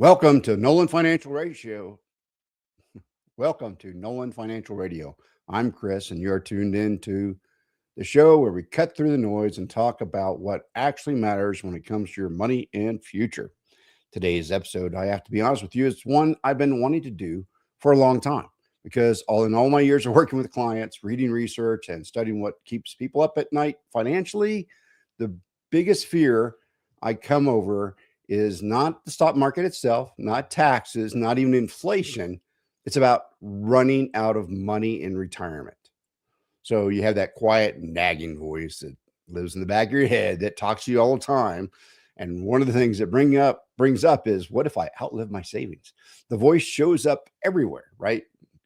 Welcome to Nolan Financial Radio. Welcome to Nolan Financial Radio. I'm Chris, and you're tuned in to the show where we cut through the noise and talk about what actually matters when it comes to your money and future. Today's episode, I have to be honest with you, is one I've been wanting to do for a long time because all my years of working with clients, reading research, and studying what keeps people up at night financially, the biggest fear I come over is not the stock market itself, not taxes, not even inflation. It's about running out of money in retirement. So you have that quiet nagging voice that lives in the back of your head that talks to you all the time. And one of the things that brings up is, what if I outlive my savings? The voice shows up everywhere, right?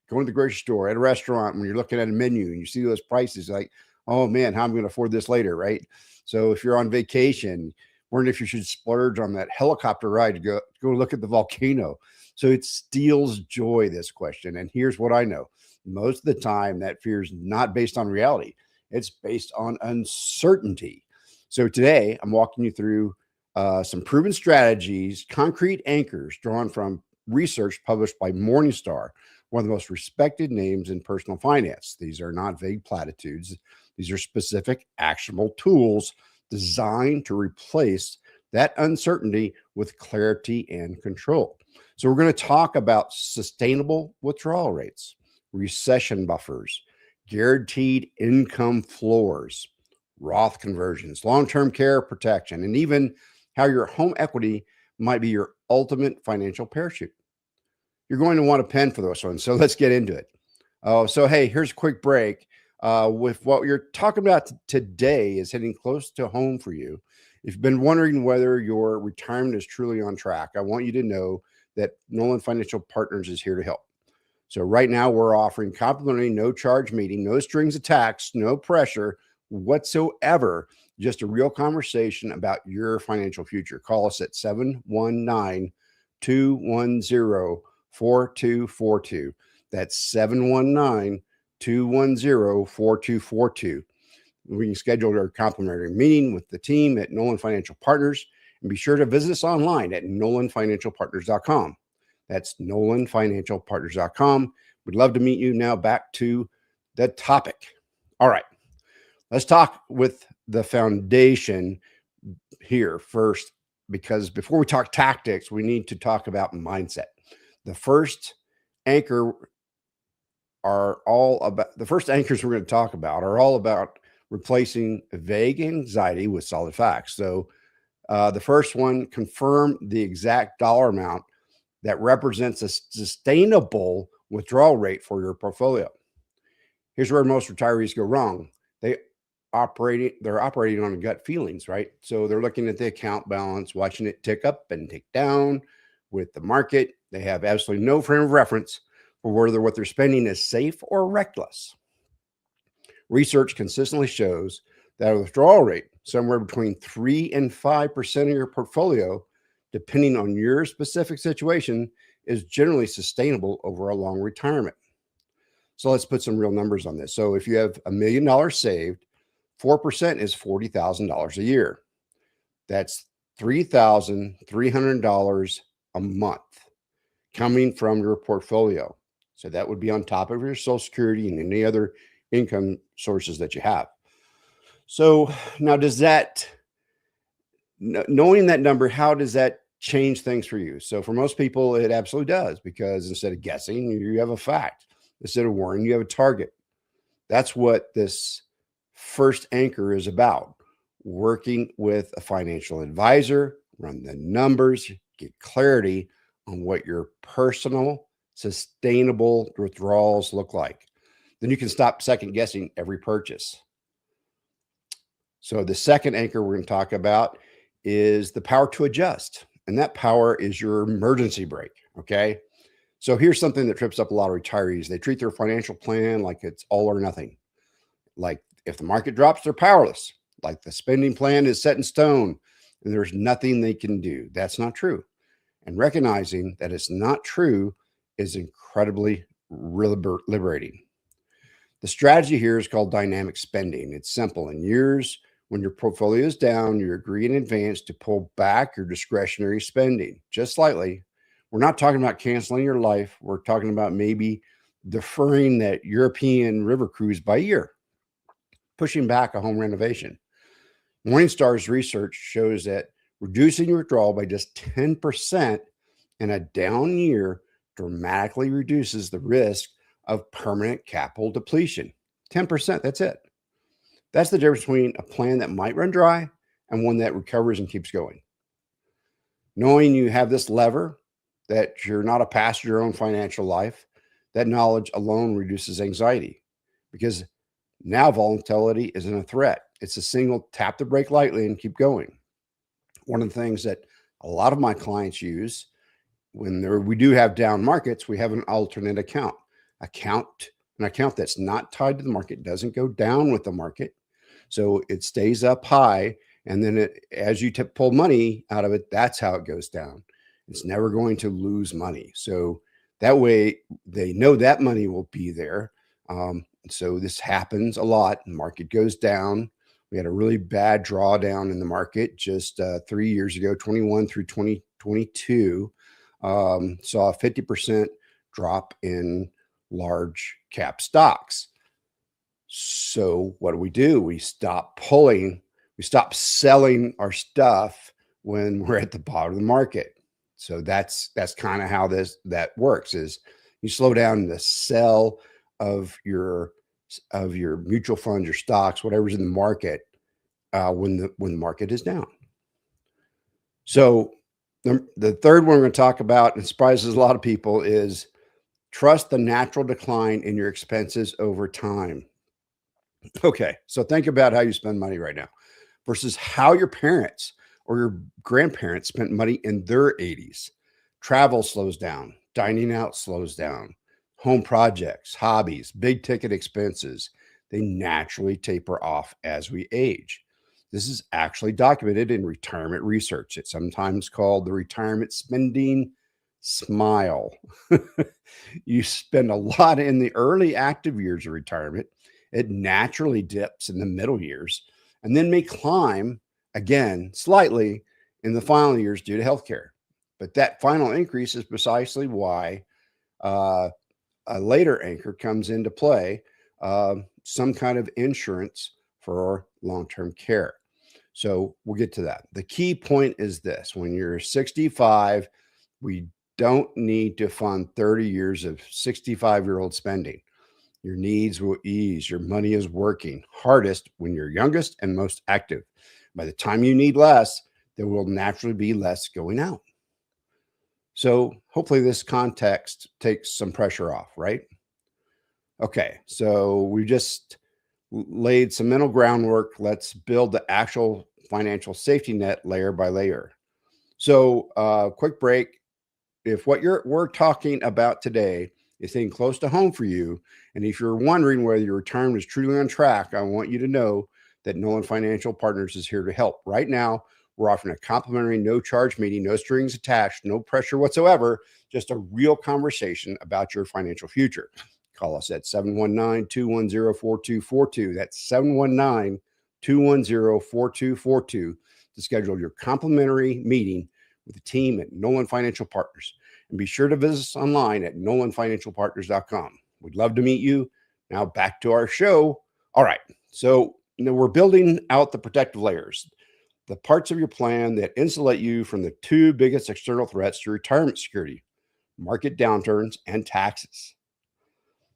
Going to the grocery store, at a restaurant, when you're looking at a menu and you see those prices, like, oh man, how am I going to afford this later, right? So if you're on vacation, wondering if you should splurge on that helicopter ride to go look at the volcano. So it steals joy, this question. And here's what I know. Most of the time, that fear is not based on reality. It's based on uncertainty. So today, I'm walking you through some proven strategies, concrete anchors drawn from research published by Morningstar, one of the most respected names in personal finance. These are not vague platitudes. These are specific, actionable tools designed to replace that uncertainty with clarity and control. So we're going to talk about sustainable withdrawal rates, recession buffers, guaranteed income floors, Roth conversions, long-term care protection, and even how your home equity might be your ultimate financial parachute. You're going to want a pen for those ones. So let's get into it. Hey, here's a quick break. With what you're talking about today is hitting close to home for you. If you've been wondering whether your retirement is truly on track, I want you to know that Nolan Financial Partners is here to help. So right now we're offering complimentary no charge meeting, no strings attached, no pressure whatsoever, just a real conversation about your financial future. Call us at 719-210-4242. That's 719-210-4242. We can schedule a complimentary meeting with the team at Nolan Financial Partners, and be sure to visit us online at nolanfinancialpartners.com. That's nolanfinancialpartners.com. We'd love to meet you. Now back to the topic. All right, let's talk with the foundation here first, because before we talk tactics, we need to talk about mindset. The first anchors we're going to talk about are all about replacing vague anxiety with solid facts. So the first one, confirm the exact dollar amount that represents a sustainable withdrawal rate for your portfolio. Here's where most retirees go wrong. They're operating on gut feelings, right? So they're looking at the account balance, watching it tick up and tick down with the market. They have absolutely no frame of reference for whether what they're spending is safe or reckless. Research consistently shows that a withdrawal rate somewhere between 3 and 5% of your portfolio, depending on your specific situation, is generally sustainable over a long retirement. So let's put some real numbers on this. So if you have $1 million saved, 4% is $40,000 a year. That's $3,300 a month coming from your portfolio. So that would be on top of your Social Security and any other income sources that you have. So now, knowing that number, how does that change things for you? So for most people, it absolutely does, because instead of guessing, you have a fact. Instead of worrying, you have a target. That's what this first anchor is about. Working with a financial advisor, run the numbers, get clarity on what your personal sustainable withdrawals look like. Then you can stop second guessing every purchase. So the second anchor we're going to talk about is the power to adjust. And that power is your emergency brake. Okay. So here's something that trips up a lot of retirees. They treat their financial plan like it's all or nothing. Like if the market drops, they're powerless. Like the spending plan is set in stone and there's nothing they can do. That's not true. And recognizing that it's not true is incredibly liberating. The strategy here is called dynamic spending. It's simple. In years when your portfolio is down, you agree in advance to pull back your discretionary spending just slightly We're not talking about canceling your life. We're talking about maybe deferring that European river cruise by a year, pushing back a home renovation. Morningstar's research shows that reducing your withdrawal by just 10% in a down year dramatically reduces the risk of permanent capital depletion. 10%, that's it. That's the difference between a plan that might run dry and one that recovers and keeps going. Knowing you have this lever, that you're not a passenger your own financial life, that knowledge alone reduces anxiety, because now volatility isn't a threat. It's a single tap the brake lightly and keep going. One of the things that a lot of my clients use when we do have down markets, we have an alternate account, an account that's not tied to the market, doesn't go down with the market. So it stays up high. And then as you pull money out of it, that's how it goes down. It's never going to lose money. So that way they know that money will be there. So this happens a lot. The market goes down. We had a really bad drawdown in the market just 3 years ago, 21 through 2022. Saw a 50% drop in large cap stocks. So what do? We stop selling our stuff when we're at the bottom of the market. So that's kind of how that works, is you slow down the sell of your mutual funds, your stocks, whatever's in the market, when the market is down. So the third one we're going to talk about, and surprises a lot of people, is trust the natural decline in your expenses over time. Okay, so think about how you spend money right now versus how your parents or your grandparents spent money in their 80s. Travel slows down, dining out slows down, home projects, hobbies, big ticket expenses, they naturally taper off as we age. This is actually documented in retirement research. It's sometimes called the retirement spending smile. You spend a lot in the early active years of retirement. It naturally dips in the middle years and then may climb again slightly in the final years due to healthcare. But that final increase is precisely why a later anchor comes into play, some kind of insurance for long-term care. So we'll get to that. The key point is this: when you're 65, we don't need to fund 30 years of 65-year-old spending. Your needs will ease. Your money is working hardest when you're youngest and most active. By the time you need less, there will naturally be less going out. So hopefully this context takes some pressure off, right? Okay, so we just laid some mental groundwork. Let's build the actual financial safety net layer by layer. So quick break. If what we're talking about today is staying close to home for you, and if you're wondering whether your retirement is truly on track, I want you to know that Nolan Financial Partners is here to help. Right now, we're offering a complimentary no-charge meeting, no strings attached, no pressure whatsoever, just a real conversation about your financial future. Call us at 719-210-4242. That's 719-210-4242 to schedule your complimentary meeting with the team at Nolan Financial Partners. And be sure to visit us online at nolanfinancialpartners.com. We'd love to meet you. Now back to our show. All right. So we're building out the protective layers, the parts of your plan that insulate you from the two biggest external threats to retirement security: market downturns and taxes.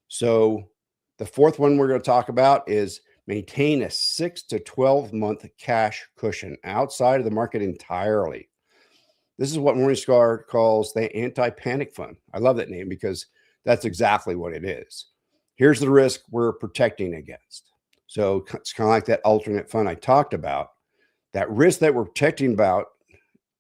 So the fourth one we're going to talk about is maintain a 6 to 12 month cash cushion outside of the market entirely. This is what Morningstar calls the anti-panic fund. I love that name because that's exactly what it is. Here's the risk we're protecting against. So it's kind of like that alternate fund I talked about. That risk that we're protecting about,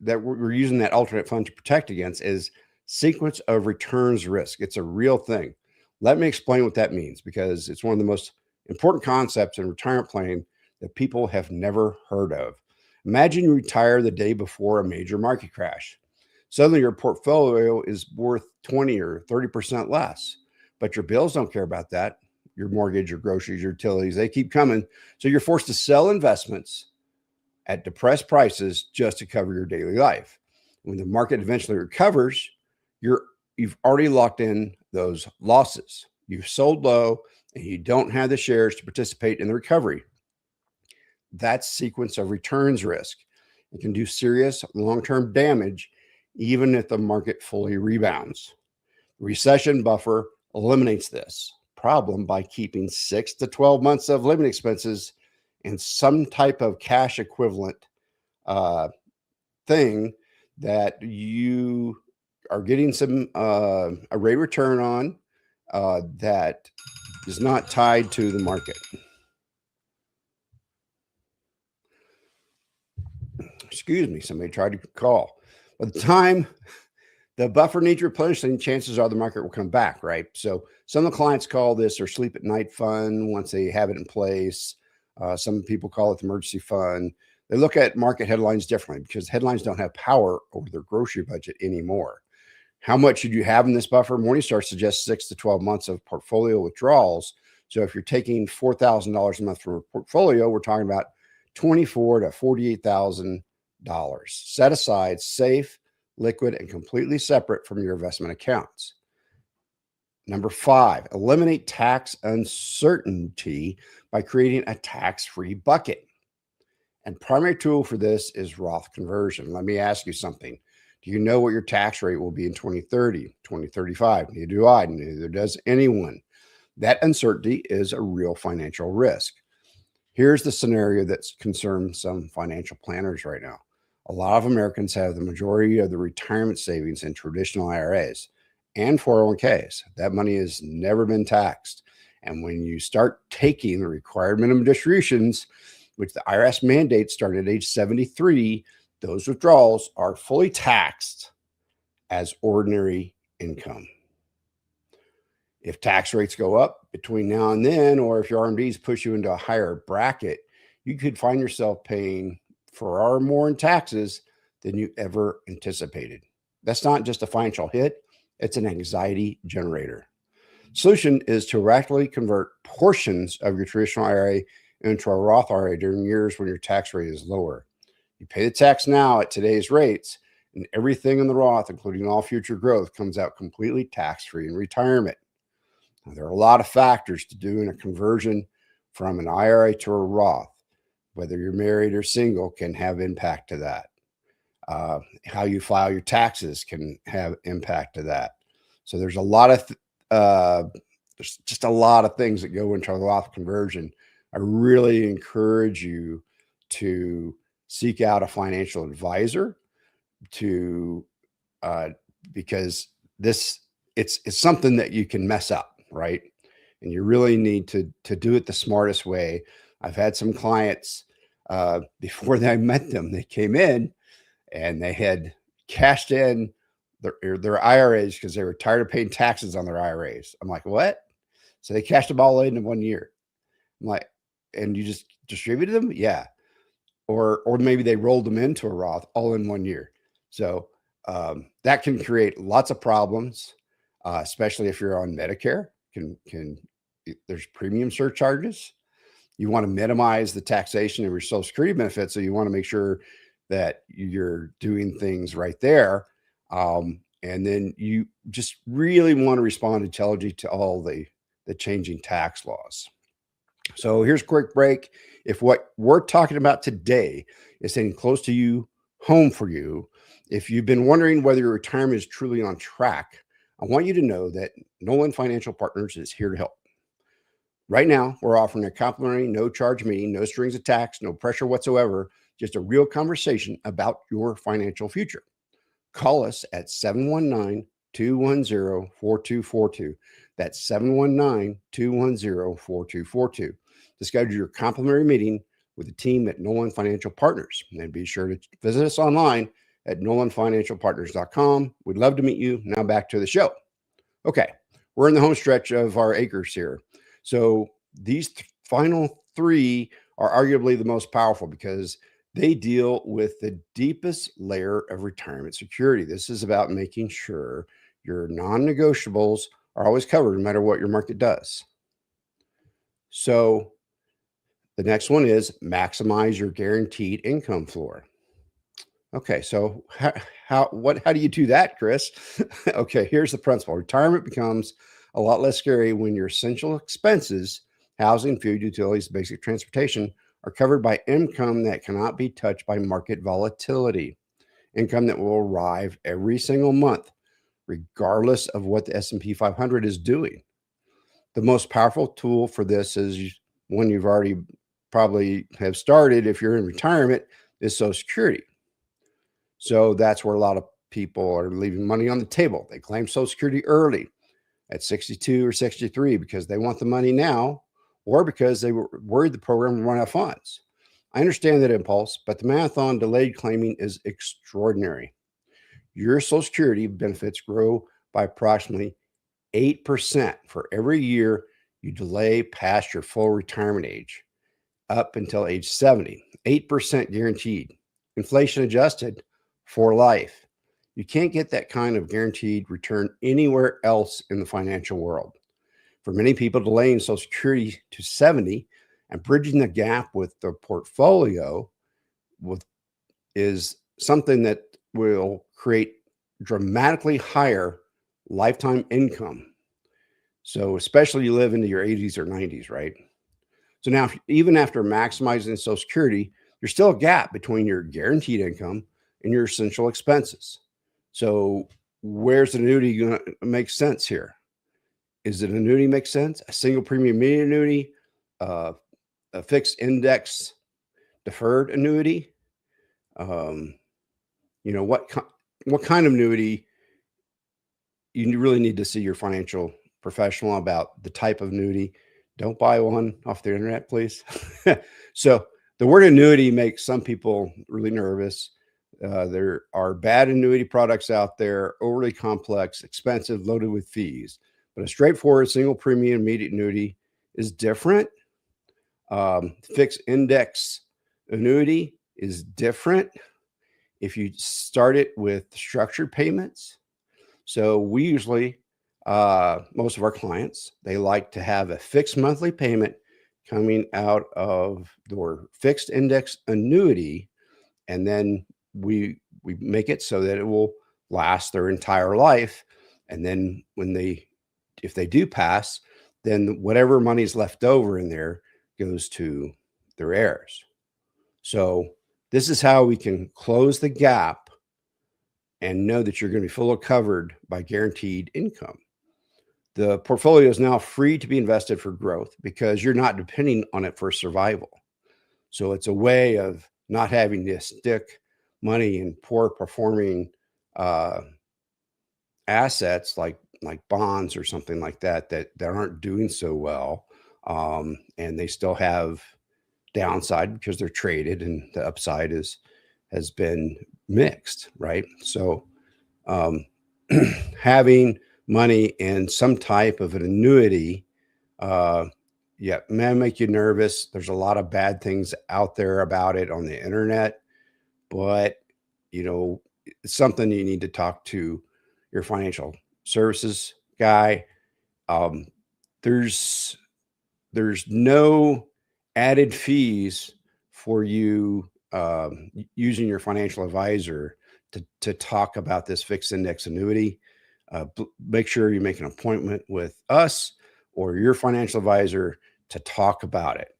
that we're using that alternate fund to protect against, is sequence of returns risk. It's a real thing. Let me explain what that means, because it's one of the most important concepts in retirement planning that people have never heard of. Imagine you retire the day before a major market crash. Suddenly your portfolio is worth 20 or 30% less, but your bills don't care about that. Your mortgage, your groceries, your utilities, they keep coming. So you're forced to sell investments at depressed prices just to cover your daily life. When the market eventually recovers, you've already locked in those losses. You've sold low and you don't have the shares to participate in the recovery. That sequence of returns risk. It can do serious long-term damage even if the market fully rebounds. The recession buffer eliminates this problem by keeping 6 to 12 months of living expenses and some type of cash equivalent thing that you are getting some a rate return on that is not tied to the market. Excuse me, somebody tried to call. By the time the buffer needs replenishing, chances are the market will come back, right? So some of the clients call this their sleep at night fund once they have it in place. Some people call it the emergency fund. They look at market headlines differently because headlines don't have power over their grocery budget anymore. How much should you have in this buffer? Morningstar suggests 6 to 12 months of portfolio withdrawals. So if you're taking $4,000 a month from a portfolio, we're talking about $24,000 to $48,000 set aside, safe, liquid, and completely separate from your investment accounts. Number 5, eliminate tax uncertainty by creating a tax-free bucket. And primary tool for this is Roth conversion. Let me ask you something. Do you know what your tax rate will be in 2030, 2035? Neither do I, neither does anyone. That uncertainty is a real financial risk. Here's the scenario that's concerned some financial planners right now. A lot of Americans have the majority of the retirement savings in traditional IRAs and 401ks. That money has never been taxed. And when you start taking the required minimum distributions, which the IRS mandates start at age 73, those withdrawals are fully taxed as ordinary income. If tax rates go up between now and then, or if your RMDs push you into a higher bracket, you could find yourself paying far more in taxes than you ever anticipated. That's not just a financial hit, it's an anxiety generator. Solution is to rapidly convert portions of your traditional IRA into a Roth IRA during years when your tax rate is lower. You pay the tax now at today's rates, and everything in the Roth, including all future growth, comes out completely tax-free in retirement. Now, there are a lot of factors to doing a conversion from an IRA to a Roth. Whether you're married or single can have impact to that. How you file your taxes can have impact to that. So there's a lot of there's just a lot of things that go into a Roth conversion. I really encourage you to seek out a financial advisor to because it's something that you can mess up, right? And you really need to do it the smartest way. I've had some clients before I met them, they came in and they had cashed in their IRAs because they were tired of paying taxes on their IRAs. I'm like, what? So they cashed them all in 1 year. I'm like, and you just distributed them? Yeah. Or maybe they rolled them into a Roth all in 1 year. So that can create lots of problems, especially if you're on Medicare. There's premium surcharges. You want to minimize the taxation of your Social Security benefits, so you want to make sure that you're doing things right there. And then you just really want to respond intelligently to all the changing tax laws. So here's a quick break. If what we're talking about today is hitting close to you, home for you, if you've been wondering whether your retirement is truly on track, I want you to know that Nolan Financial Partners is here to help. Right now, we're offering a complimentary no-charge meeting, no strings attached, no pressure whatsoever, just a real conversation about your financial future. Call us at 719-210-4242. That's 719-210-4242 to schedule your complimentary meeting with the team at Nolan Financial Partners. And be sure to visit us online at nolanfinancialpartners.com. We'd love to meet you. Now back to the show. Okay, we're in the home stretch of our acres here. So these final 3 are arguably the most powerful because they deal with the deepest layer of retirement security. This is about making sure your non-negotiables are always covered no matter what your market does. So the next one is maximize your guaranteed income floor. Okay, so how do you do that, Chris? Okay, here's the principle. Retirement becomes a lot less scary when your essential expenses, housing, food, utilities, basic transportation, are covered by income that cannot be touched by market volatility. Income that will arrive every single month, regardless of what the S&P 500 is doing. The most powerful tool for this is one you've already probably have started if you're in retirement is Social Security. So that's where a lot of people are leaving money on the table. They claim Social Security early at 62 or 63 because they want the money now or because they were worried the program would run out of funds. I understand that impulse, but the math on delayed claiming is extraordinary. Your Social Security benefits grow by approximately 8% for every year you delay past your full retirement age up until age 70. 8% guaranteed, inflation adjusted for life. You can't get that kind of guaranteed return anywhere else in the financial world. For many people, delaying Social Security to 70 and bridging the gap with their portfolio is something that will create dramatically higher lifetime income. So, especially you live into your 80s or 90s, right? So now, even after maximizing Social Security, there's still a gap between your guaranteed income and your essential expenses. So, where's the annuity going to make sense here? Is it annuity make sense? A single premium immediate annuity, uh, a fixed index deferred annuity? Um, what kind of annuity you really need to see your financial professional about the type of annuity. Don't buy one off the internet, please. So the word annuity makes some people really nervous. There are bad annuity products out there, overly complex, expensive, loaded with fees. But a straightforward single premium immediate annuity is different. Fixed index annuity is different. If you start it with structured payments, so we usually, most of our clients, they like to have a fixed monthly payment coming out of their fixed index annuity, and then we make it so that it will last their entire life. And then if they do pass, then whatever money's left over in there goes to their heirs. So this is how we can close the gap and know that you're going to be fully covered by guaranteed income. The portfolio is now free to be invested for growth because you're not depending on it for survival. So it's a way of not having to stick money in poor performing assets like bonds or something like that aren't doing so well, and they still have downside because they're traded, and the upside has been mixed, right? So having money in some type of an annuity, may make you nervous. There's a lot of bad things out there about it on the internet, but it's something you need to talk to your financial services guy. Um, there's no added fees for you using your financial advisor to talk about this fixed index annuity. Make sure you make an appointment with us or your financial advisor to talk about it.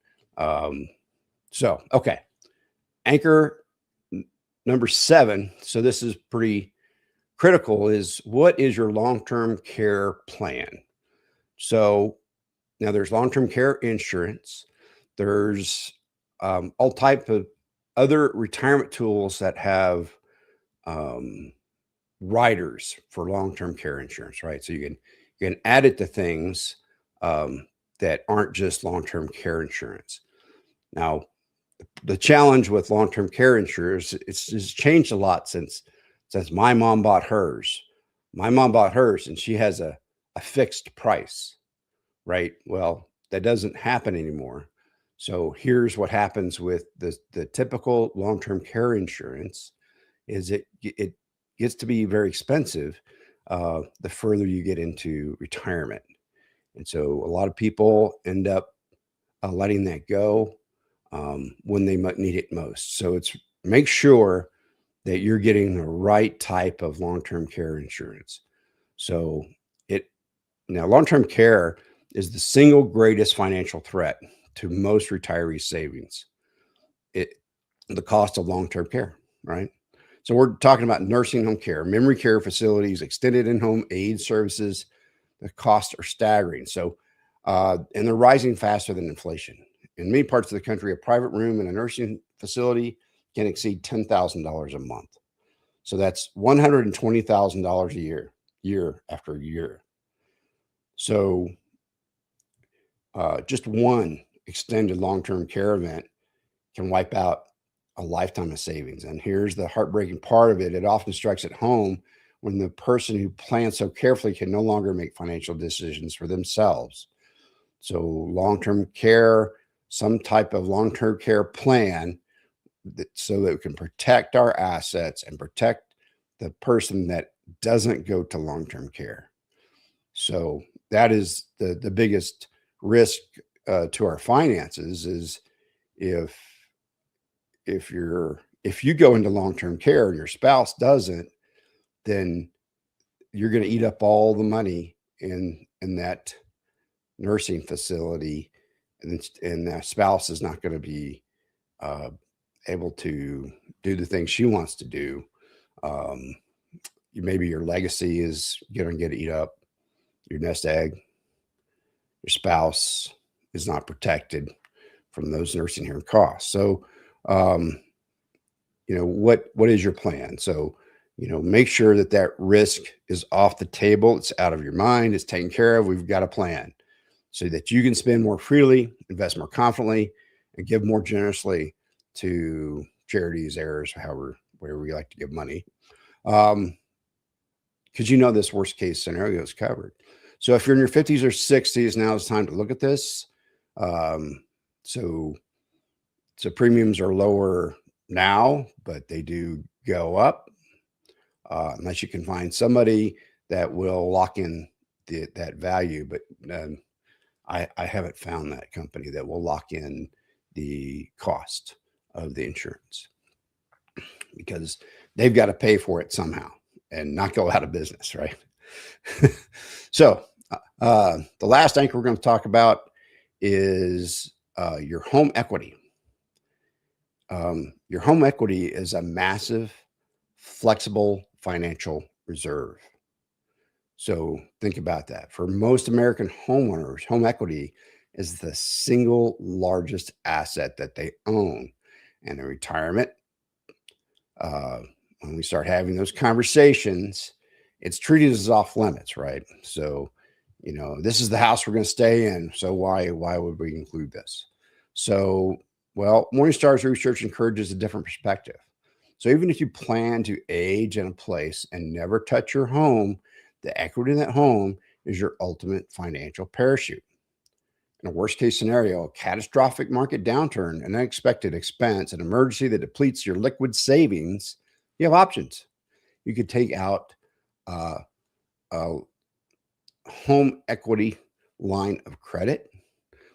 Okay. Anchor number 7. So this is pretty critical, is what is your long-term care plan? So now there's long-term care insurance. There's all type of other retirement tools that have riders for long-term care insurance, right? So you can add it to things that aren't just long-term care insurance. Now, the challenge with long-term care insurance, it's changed a lot since my mom bought hers. My mom bought hers, and she has a fixed price, right? Well, that doesn't happen anymore. So here's what happens with the typical long-term care insurance is it gets to be very expensive the further you get into retirement. And so a lot of people end up letting that go when they might need it most. So make sure that you're getting the right type of long-term care insurance. So it now long-term care is the single greatest financial threat to most retiree savings. It the cost of long-term care, right? So we're talking about nursing home care, memory care facilities, extended in-home aid services. The costs are staggering. So, and they're rising faster than inflation. In many parts of the country, a private room in a nursing facility can exceed $10,000 a month. So that's $120,000 a year after year. So, just one extended long-term care event can wipe out a lifetime of savings. And here's the heartbreaking part of it: it often strikes at home when the person who plans so carefully can no longer make financial decisions for themselves. So, long term care, some type of long term care plan so that we can protect our assets and protect the person that doesn't go to long term care. So, that is the biggest risk to our finances is if if you go into long-term care and your spouse doesn't, then you're going to eat up all the money in that nursing facility, and the spouse is not going to be uh, able to do the things she wants to do. Um, Maybe your legacy is going to get eat up. Your nest egg, your spouse is not protected from those nursing home costs. So, um, what is your plan? So, make sure that that risk is off the table. It's out of your mind. It's taken care of. We've got a plan so that you can spend more freely, invest more confidently, and give more generously to charities, heirs, however, wherever we like to give money. Because this worst case scenario is covered. So if you're in your 50s or 60s, now it's time to look at this. Um, so premiums are lower now, but they do go up unless you can find somebody that will lock in that value. But I haven't found that company that will lock in the cost of the insurance because they've got to pay for it somehow and not go out of business, right? So the last anchor we're going to talk about is your home equity. Your home equity is a massive, flexible financial reserve. So think about that. For most American homeowners, home equity is the single largest asset that they own. And in retirement, when we start having those conversations, it's treated as off limits, right? So, this is the house we're going to stay in. So why would we include this? So, well, Morningstar's research encourages a different perspective. So even if you plan to age in a place and never touch your home, the equity in that home is your ultimate financial parachute. In a worst case scenario, a catastrophic market downturn, an unexpected expense, an emergency that depletes your liquid savings, you have options. You could take out a home equity line of credit,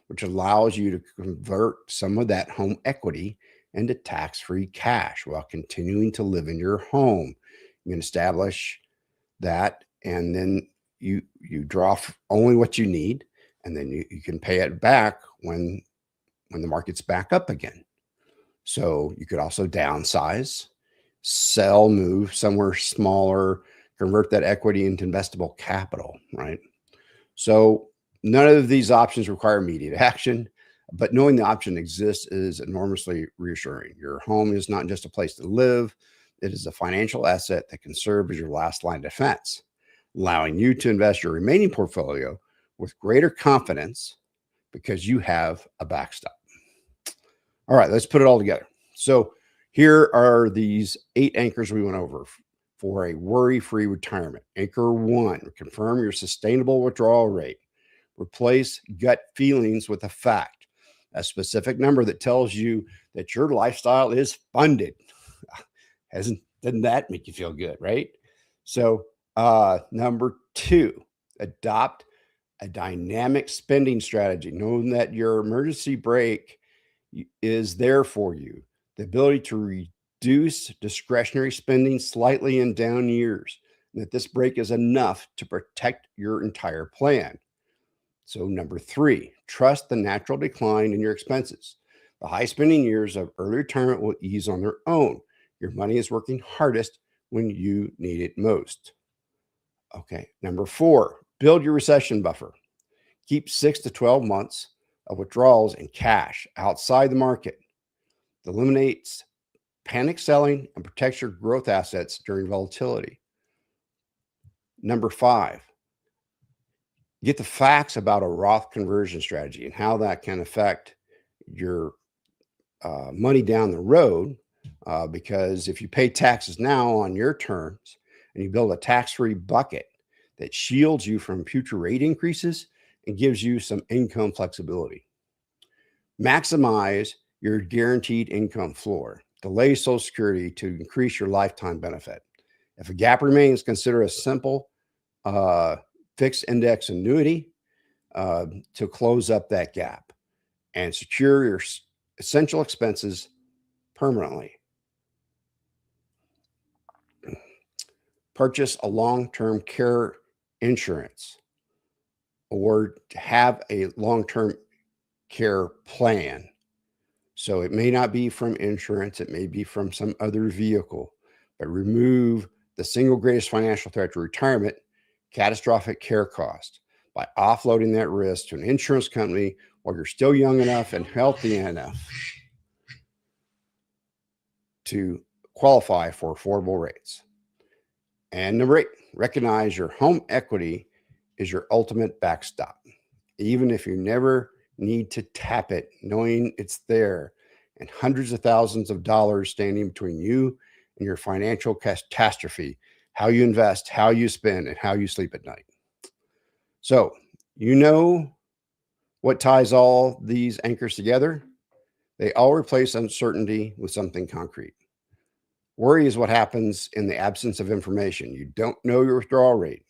which allows you to convert some of that home equity into tax-free cash while continuing to live in your home. You can establish that, and then you draw only what you need, and then you can pay it back when the market's back up again. So you could also downsize, sell, move somewhere smaller, convert that equity into investable capital, right? So none of these options require immediate action, but knowing the option exists is enormously reassuring. Your home is not just a place to live, it is a financial asset that can serve as your last line of defense, allowing you to invest your remaining portfolio with greater confidence because you have a backstop. All right, let's put it all together. So here are these 8 anchors we went over for a worry-free retirement. Anchor 1, confirm your sustainable withdrawal rate. Replace gut feelings with a fact, a specific number that tells you that your lifestyle is funded. Doesn't that make you feel good, right? So number 2, adopt a dynamic spending strategy, knowing that your emergency brake is there for you. The ability to reduce discretionary spending slightly in down years, and that this break is enough to protect your entire plan. So, number 3, trust the natural decline in your expenses. The high spending years of early retirement will ease on their own. Your money is working hardest when you need it most. Okay, number 4, build your recession buffer. Keep 6 to 12 months of withdrawals in cash outside the market. It eliminates panic selling and protects your growth assets during volatility. Number 5, get the facts about a Roth conversion strategy and how that can affect your money down the road. Because if you pay taxes now on your terms and you build a tax-free bucket that shields you from future rate increases and gives you some income flexibility. Maximize your guaranteed income floor. Delay Social Security to increase your lifetime benefit. If a gap remains, consider a simple fixed index annuity to close up that gap and secure your essential expenses permanently. Purchase a long-term care insurance or have a long-term care plan. So it may not be from insurance, it may be from some other vehicle, but remove the single greatest financial threat to retirement, catastrophic care cost, by offloading that risk to an insurance company while you're still young enough and healthy enough to qualify for affordable rates. And number 8, recognize your home equity is your ultimate backstop. Even if you never need to tap it, knowing it's there and hundreds of thousands of dollars standing between you and your financial catastrophe, how you invest, how you spend, and how you sleep at night. So, you know what ties all these anchors together? They all replace uncertainty with something concrete. Worry is what happens in the absence of information. You don't know your withdrawal rate,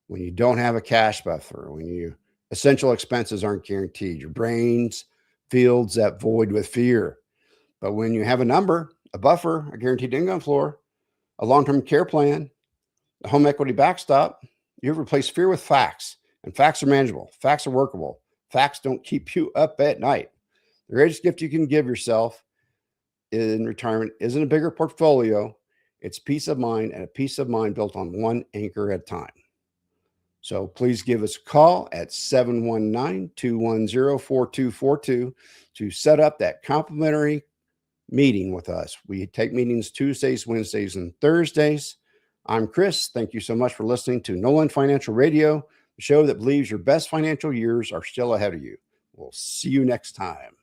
when you don't have a cash buffer, when your essential expenses aren't guaranteed, your brain's fills that void with fear. But when you have a number, a buffer, a guaranteed income floor, a long-term care plan, a home equity backstop, you replace fear with facts. And facts are manageable. Facts are workable. Facts don't keep you up at night. The greatest gift you can give yourself in retirement isn't a bigger portfolio. It's peace of mind, and a peace of mind built on one anchor at a time. So please give us a call at 719-210-4242 to set up that complimentary meeting with us. We take meetings Tuesdays, Wednesdays, and Thursdays. I'm Chris. Thank you so much for listening to Nolan Financial Radio, the show that believes your best financial years are still ahead of you. We'll see you next time.